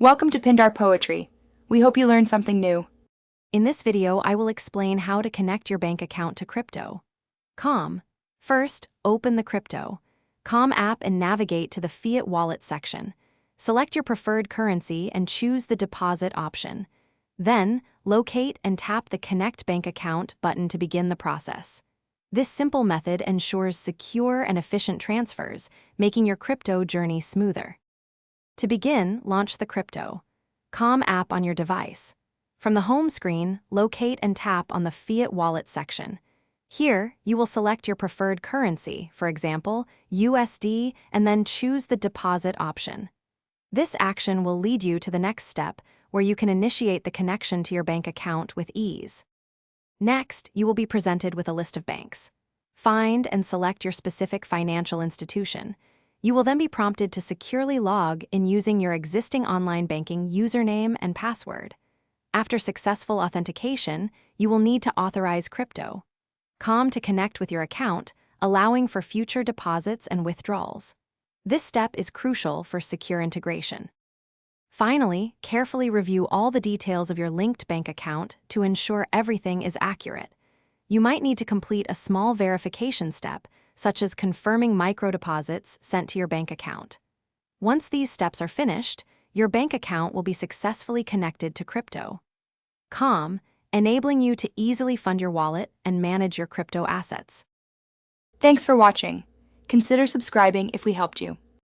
Welcome to Pindar Poetry. We hope you learned something new. In this video, I will explain how to connect your bank account to crypto. Calm. First, open the Crypto. Calm app and navigate to the Fiat Wallet section. Select your preferred currency and choose the deposit option. Then, locate and tap the Connect Bank Account button to begin the process. This simple method ensures secure and efficient transfers, making your crypto journey smoother. To begin, launch the Crypto. Calm app on your device. From the home screen, locate and tap on the Fiat Wallet section. Here, you will select your preferred currency, for example, USD, and then choose the deposit option. This action will lead you to the next step, where you can initiate the connection to your bank account with ease. Next, you will be presented with a list of banks. Find and select your specific financial institution. You will then be prompted to securely log in using your existing online banking username and password. After successful authentication, you will need to authorize crypto. Calm to connect with your account, allowing for future deposits and withdrawals. This step is crucial for secure integration. Finally, carefully review all the details of your linked bank account to ensure everything is accurate. You might need to complete a small verification step, such as confirming microdeposits sent to your bank account. Once these steps are finished, your bank account will be successfully connected to crypto. Calm, enabling you to easily fund your wallet and manage your crypto assets. Thanks for watching. Consider subscribing if we helped you.